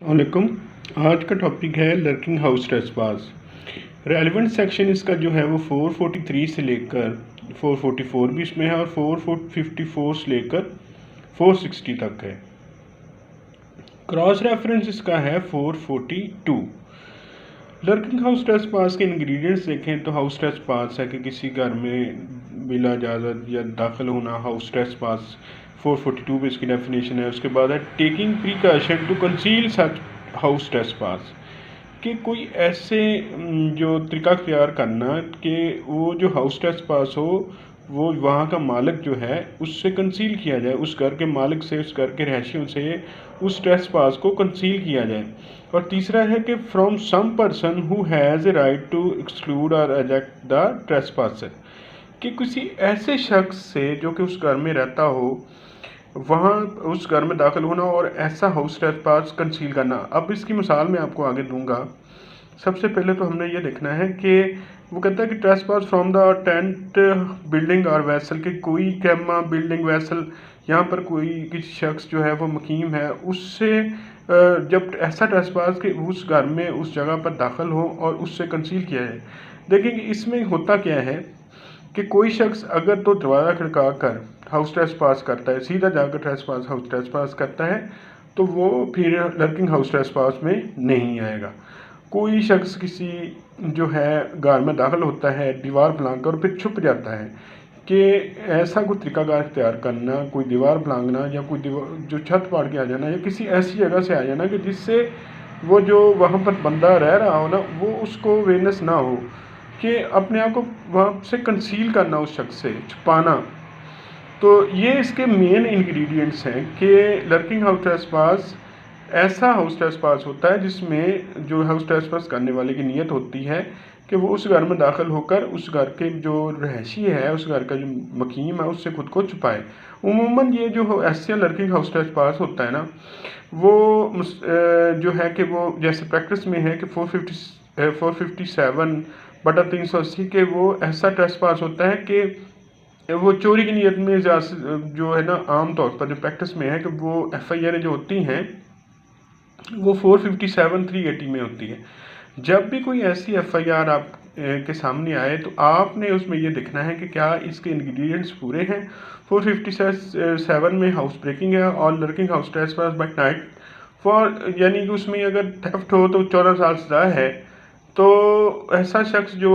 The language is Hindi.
वालेकुम। आज का टॉपिक है lurking house trespass. Relevant section इसका जो है वो 443 से लेकर 444 भी इसमें है और 454 से लेकर 460 तक है। क्रॉस रेफरेंस इसका है 442। लर्किंग हाउस ट्रेसपास के इंग्रेडिएंट्स देखें तो हाउस ट्रेसपास है कि किसी घर में बिला इजाज़त या दाखिल होना हाउस ट्रेसपास 442 पे इसकी डेफिनेशन है। उसके बाद है taking precaution to conceal such house trespass, कि कोई ऐसे जो तरीका अख्तियार करना कि वो जो हाउस ट्रेसपास हो वो वहाँ का मालिक जो है उससे कंसील किया जाए, उस घर के मालिक से, उस घर के रहशियों से उस ट्रेसपास को कंसील किया जाए। और तीसरा है कि from some person who has a right to exclude और रिजेक्ट द ट्रेसपासर, कि किसी ऐसे शख्स से जो कि उस घर में रहता हो वहाँ उस घर में दाखिल होना और ऐसा हाउस ट्रेसपास कंसील करना। अब इसकी मिसाल मैं आपको आगे दूंगा। सबसे पहले तो हमने ये देखना है कि वो कहता है कि trespass from the tent building और वैसल, के कोई कैमा बिल्डिंग वैसल यहाँ पर कोई किसी शख्स जो है वो मुकीम है उससे जब ऐसा ट्रेसपास कि उस घर में उस जगह पर दाखिल हो और उससे कंसील किया है। देखेंगे इसमें होता क्या है कि कोई शख्स अगर तो दरवाज़ा खड़का कर हाउस ट्रेसपास करता है, सीधा जाकर ट्रेसपास हाउस ट्रेसपास करता है, तो वो फिर लर्किंग हाउस ट्रेसपास में नहीं आएगा। कोई शख्स किसी जो है घर में दाखिल होता है दीवार फलांग और फिर छुप जाता है, कि ऐसा कोई तरीकाकार इख्तियार करना, कोई दीवार फलांगना या कोई दीवार जो छत फाड़ के आ जाना या किसी ऐसी जगह से आ जाना कि जिससे वो जो वहाँ पर बंदा रह रहा हो ना वो उसको अवेयरनेस ना हो, कि अपने आप को वहाँ से कंसील करना, उस शख्स से छुपाना। तो ये इसके मेन इंग्रेडिएंट्स हैं कि लर्किंग हाउस ट्रेसपास ऐसा हाउस ट्रेसपास होता है जिसमें जो हाउस ट्रेसपास करने वाले की नीयत होती है कि वो उस घर में दाखिल होकर उस घर के जो रहशी है, उस घर का जो मकीम है, उससे खुद को छुपाए। उमूमन ये जो ऐसे लर्किंग हाउस ट्रेसपास होता है ना वो जो है कि वो जैसे प्रैक्टिस में है कि 457/380 के वो ऐसा ट्रेसपास होता है कि वो चोरी की नीयत में जो है ना आम तौर पर जो प्रैक्टिस में है कि वो FIR जो होती हैं वो 457/380 में होती है। जब भी कोई ऐसी FIR आप के सामने आए तो आपने उसमें ये देखना है कि क्या इसके इंग्रेडिएंट्स पूरे हैं। 457 में हाउस ब्रेकिंग है और lurking house trespass by night for, यानी कि उसमें अगर थेफ्ट हो तो 14 साल सजा है। तो ऐसा शख्स जो